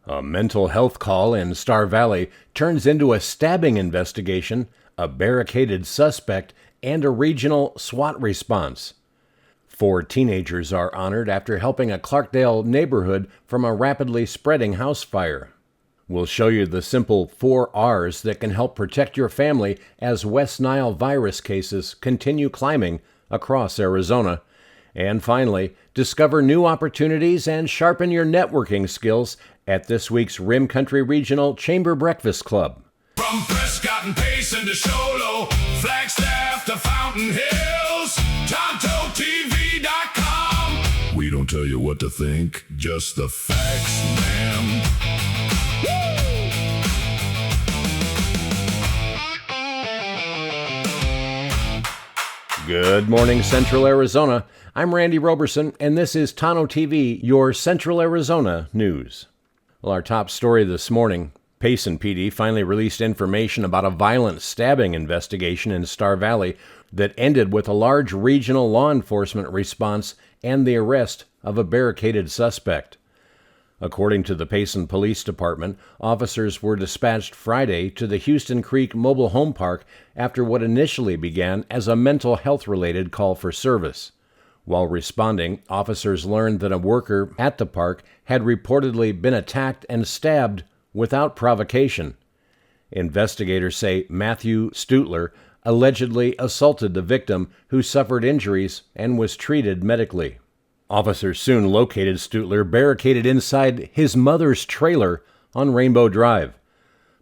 A mental health call in Star Valley turns into a stabbing investigation, a barricaded suspect, and a regional SWAT response. 4 teenagers are honored after helping a Clarkdale neighborhood from a rapidly spreading house fire. We'll show you the simple 4 R's that can help protect your family as West Nile Virus cases continue climbing across Arizona. And finally, discover new opportunities and sharpen your networking skills at this week's Rim Country Regional Chamber Breakfast Club. From Prescott and Payson to Sholo, Flagstaff to Fountain Hills, Tonto-TV.com. We don't tell you what to think, just the facts, man. Good morning, Central Arizona. I'm Randy Roberson, and this is Tonto-TV, your Central Arizona news. Well, our top story this morning, Payson PD finally released information about a violent stabbing investigation in Star Valley that ended with a large regional law enforcement response and the arrest of a barricaded suspect. According to the Payson Police Department, officers were dispatched Friday to the Houston Creek Mobile Home Park after what initially began as a mental health-related call for service. While responding, officers learned that a worker at the park had reportedly been attacked and stabbed without provocation. Investigators say Matthew Stutler allegedly assaulted the victim, who suffered injuries and was treated medically. Officers soon located Stutler barricaded inside his mother's trailer on Rainbow Drive.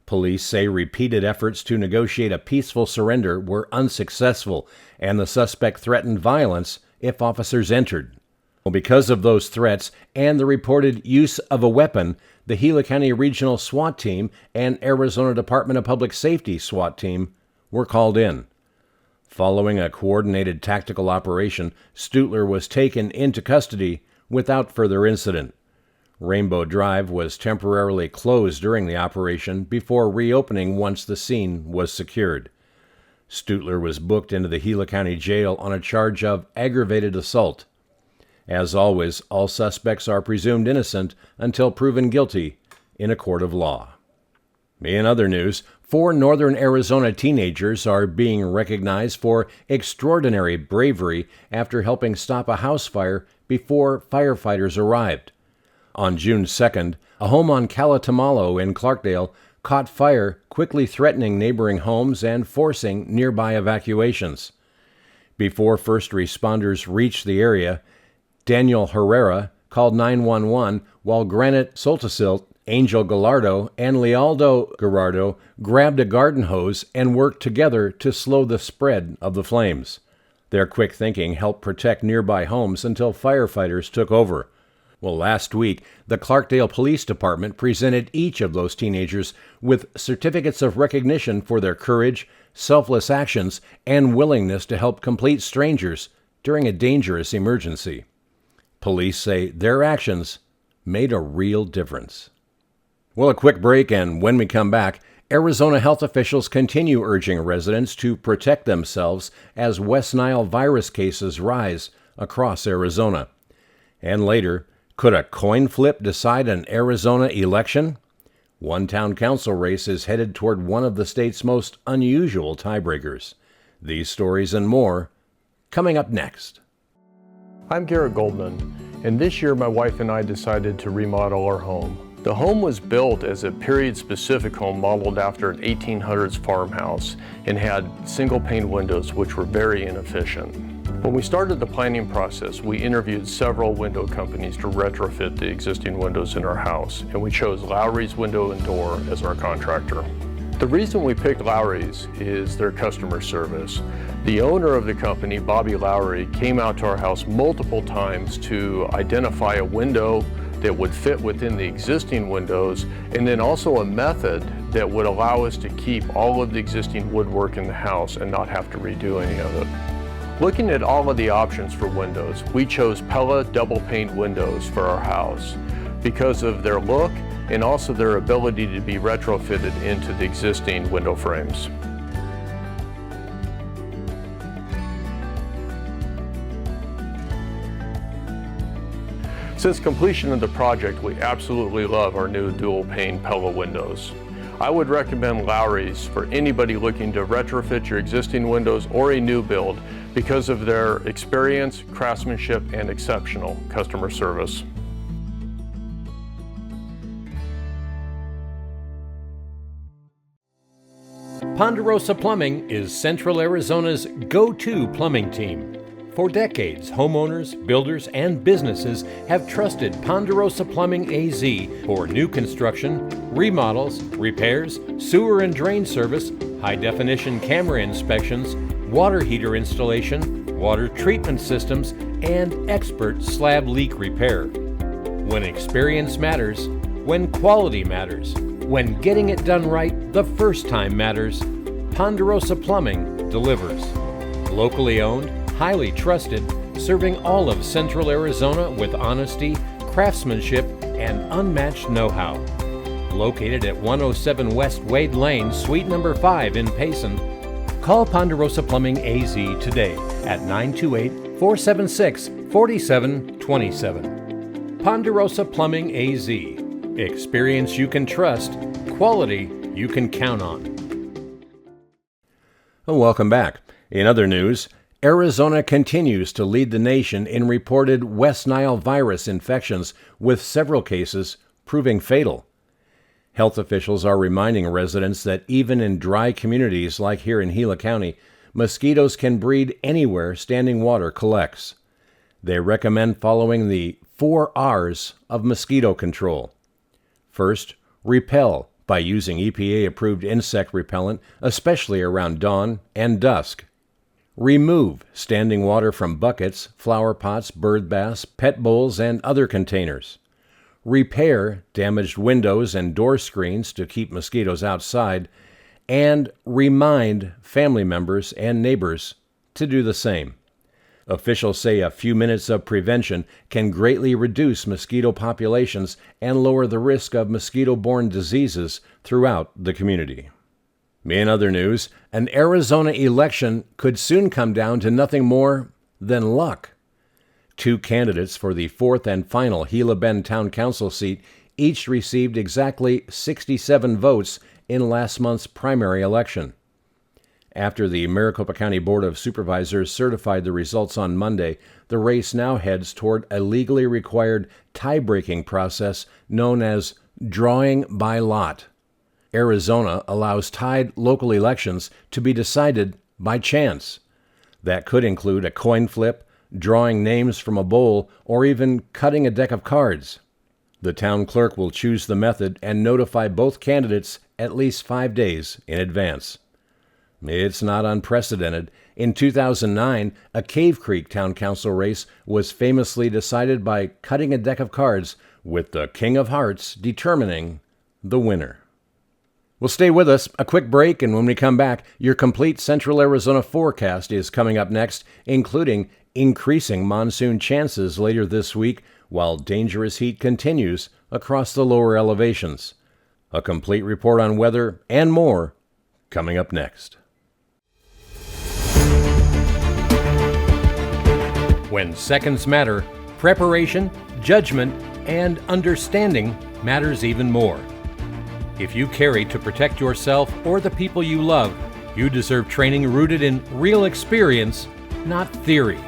Police say repeated efforts to negotiate a peaceful surrender were unsuccessful, and the suspect threatened violence if officers entered. Well, because of those threats and the reported use of a weapon, the Gila County Regional SWAT Team and Arizona Department of Public Safety SWAT Team were called in. Following a coordinated tactical operation, Stutler was taken into custody without further incident. Rainbow Drive was temporarily closed during the operation before reopening once the scene was secured. Stutler was booked into the Gila County Jail on a charge of aggravated assault. As always, all suspects are presumed innocent until proven guilty in a court of law. In other news, 4 northern Arizona teenagers are being recognized for extraordinary bravery after helping stop a house fire before firefighters arrived. On June 2nd, a home on Calatamalo in Clarkdale caught fire, quickly threatening neighboring homes and forcing nearby evacuations. Before first responders reached the area, Daniel Herrera called 911 while Granite Soltisilt, Angel Gallardo, and Lealdo Gerardo grabbed a garden hose and worked together to slow the spread of the flames. Their quick thinking helped protect nearby homes until firefighters took over. Well, last week, the Clarkdale Police Department presented each of those teenagers with certificates of recognition for their courage, selfless actions, and willingness to help complete strangers during a dangerous emergency. Police say their actions made a real difference. Well, a quick break, and when we come back, Arizona health officials continue urging residents to protect themselves as West Nile virus cases rise across Arizona. And later, could a coin flip decide an Arizona election? One town council race is headed toward one of the state's most unusual tiebreakers. These stories and more coming up next. I'm Garrett Goldman, and this year my wife and I decided to remodel our home. The home was built as a period-specific home modeled after an 1800s farmhouse and had single-pane windows which were very inefficient. When we started the planning process, we interviewed several window companies to retrofit the existing windows in our house, and we chose Lowry's Window and Door as our contractor. The reason we picked Lowry's is their customer service. The owner of the company, Bobby Lowry, came out to our house multiple times to identify a window that would fit within the existing windows, and then also a method that would allow us to keep all of the existing woodwork in the house and not have to redo any of it. Looking at all of the options for windows, we chose Pella double pane windows for our house because of their look and also their ability to be retrofitted into the existing window frames. Since completion of the project, we absolutely love our new dual-pane Pella windows. I would recommend Lowry's for anybody looking to retrofit your existing windows or a new build because of their experience, craftsmanship, and exceptional customer service. Ponderosa Plumbing is Central Arizona's go-to plumbing team. For decades, homeowners, builders, and businesses have trusted Ponderosa Plumbing AZ for new construction, remodels, repairs, sewer and drain service, high-definition camera inspections, water heater installation, water treatment systems, and expert slab leak repair. When experience matters, when quality matters, when getting it done right the first time matters, Ponderosa Plumbing delivers. Locally owned, highly trusted, serving all of Central Arizona with honesty, craftsmanship, and unmatched know-how. Located at 107 West Wade Lane, Suite number 5 in Payson, call Ponderosa Plumbing AZ today at 928-476-4727. Ponderosa Plumbing AZ. Experience you can trust, quality you can count on. Welcome back. In other news, Arizona continues to lead the nation in reported West Nile virus infections, with several cases proving fatal. Health officials are reminding residents that even in dry communities like here in Gila County, mosquitoes can breed anywhere standing water collects. They recommend following the 4 R's of mosquito control. First, repel by using EPA-approved insect repellent, especially around dawn and dusk. Remove standing water from buckets, flower pots, bird baths, pet bowls, and other containers. Repair damaged windows and door screens to keep mosquitoes outside, and remind family members and neighbors to do the same. Officials say a few minutes of prevention can greatly reduce mosquito populations and lower the risk of mosquito-borne diseases throughout the community. In other news, an Arizona election could soon come down to nothing more than luck. 2 candidates for the 4th and final Gila Bend Town Council seat each received exactly 67 votes in last month's primary election. After the Maricopa County Board of Supervisors certified the results on Monday, the race now heads toward a legally required tie-breaking process known as drawing by lot. Arizona allows tied local elections to be decided by chance. That could include a coin flip, drawing names from a bowl, or even cutting a deck of cards. The town clerk will choose the method and notify both candidates at least 5 days in advance. It's not unprecedented. In 2009, a Cave Creek Town Council race was famously decided by cutting a deck of cards, with the King of Hearts determining the winner. Well, stay with us. A quick break, and when we come back, your complete Central Arizona forecast is coming up next, including increasing monsoon chances later this week, while dangerous heat continues across the lower elevations. A complete report on weather and more coming up next. When seconds matter, preparation, judgment, and understanding matters even more. If you carry to protect yourself or the people you love, you deserve training rooted in real experience, not theory.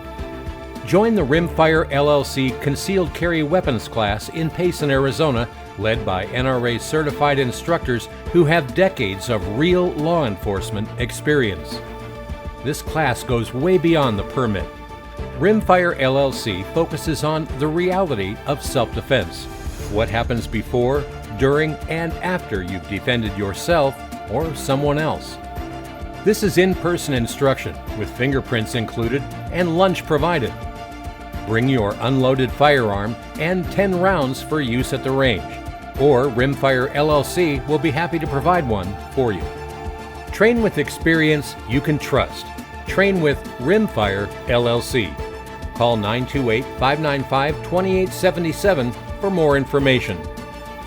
Join the Rimfire LLC Concealed Carry Weapons class in Payson, Arizona, led by NRA certified instructors who have decades of real law enforcement experience. This class goes way beyond the permit. Rimfire LLC focuses on the reality of self-defense. What happens before, during, and after you've defended yourself or someone else. This is in-person instruction with fingerprints included and lunch provided. Bring your unloaded firearm and 10 rounds for use at the range, or Rimfire LLC will be happy to provide one for you. Train with experience you can trust. Train with Rimfire LLC. Call 928-595-2877 for more information.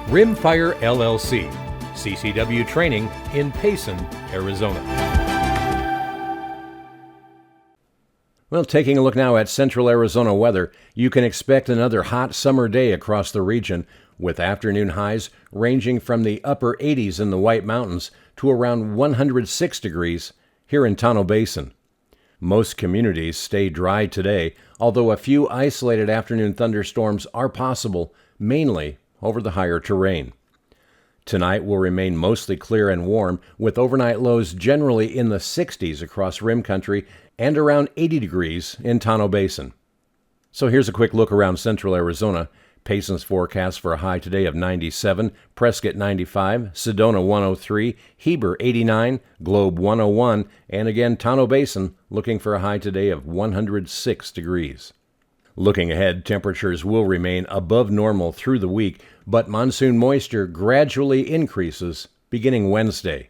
Rimfire LLC, CCW Training in Payson, Arizona. Well, taking a look now at central Arizona weather, you can expect another hot summer day across the region, with afternoon highs ranging from the upper 80s in the White Mountains to around 106 degrees here in Tonto Basin. Most communities stay dry today, although a few isolated afternoon thunderstorms are possible, mainly over the higher terrain. Tonight will remain mostly clear and warm, with overnight lows generally in the 60s across rim country and around 80 degrees in Tonto Basin. So here's a quick look around central Arizona. Payson's forecast for a high today of 97, Prescott 95, Sedona 103, Heber 89, Globe 101, and again Tonto Basin looking for a high today of 106 degrees. Looking ahead, temperatures will remain above normal through the week, but monsoon moisture gradually increases beginning Wednesday.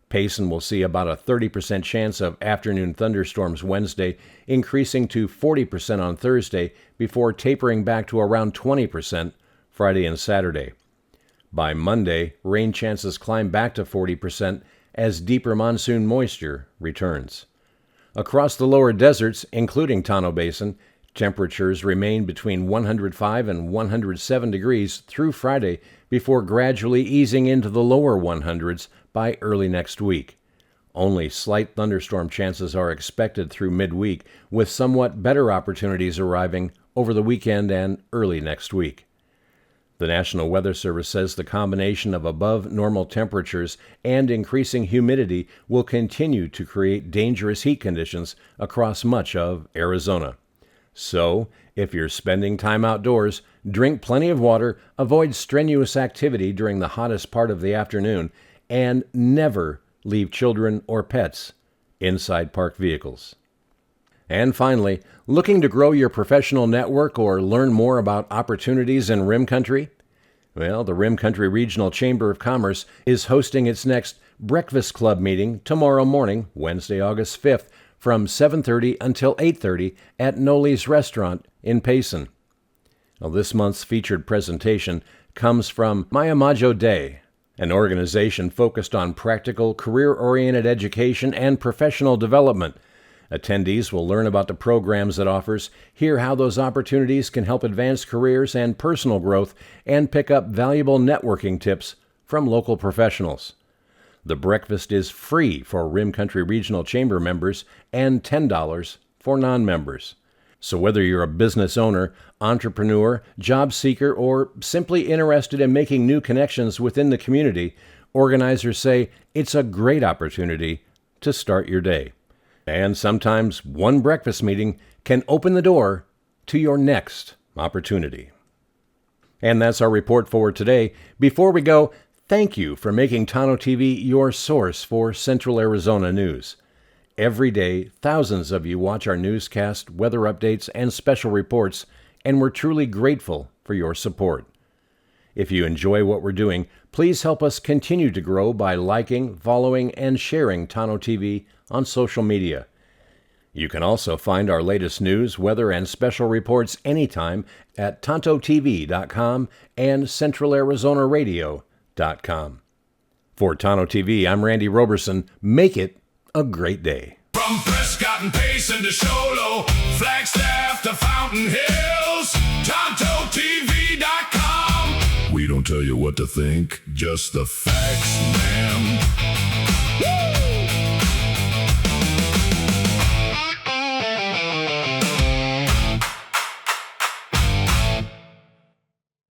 Payson will see about a 30% chance of afternoon thunderstorms Wednesday, increasing to 40% on Thursday before tapering back to around 20% Friday and Saturday. By Monday, rain chances climb back to 40% as deeper monsoon moisture returns. Across the lower deserts, including Tonto Basin, temperatures remain between 105 and 107 degrees through Friday before gradually easing into the lower 100s by early next week. Only slight thunderstorm chances are expected through midweek, with somewhat better opportunities arriving over the weekend and early next week. The National Weather Service says the combination of above normal temperatures and increasing humidity will continue to create dangerous heat conditions across much of Arizona. So, if you're spending time outdoors, drink plenty of water, avoid strenuous activity during the hottest part of the afternoon, and never leave children or pets inside parked vehicles. And finally, looking to grow your professional network or learn more about opportunities in Rim Country? Well, the Rim Country Regional Chamber of Commerce is hosting its next Breakfast Club meeting tomorrow morning, Wednesday, August 5th, from 7:30 until 8:30 at Noli's Restaurant in Payson. Now, this month's featured presentation comes from Mayamajo Day, an organization focused on practical, career-oriented education and professional development. Attendees will learn about the programs it offers, hear how those opportunities can help advance careers and personal growth, and pick up valuable networking tips from local professionals. The breakfast is free for Rim Country Regional Chamber members and $10 for non-members. So whether you're a business owner, entrepreneur, job seeker, or simply interested in making new connections within the community, organizers say it's a great opportunity to start your day. And sometimes one breakfast meeting can open the door to your next opportunity. And that's our report for today. Before we go, thank you for making Tonto-TV your source for Central Arizona news. Every day, thousands of you watch our newscast, weather updates, and special reports, and we're truly grateful for your support. If you enjoy what we're doing, please help us continue to grow by liking, following, and sharing Tonto-TV on social media. You can also find our latest news, weather, and special reports anytime at Tonto-TV.com and CentralArizonaRadio.com. For Tonto-TV, I'm Randy Roberson. Make it a great day. From Prescott and Payson to Sholo, Flagstaff to Fountain Hills, Tonto-TV.com. We don't tell you what to think, just the facts, man. Woo!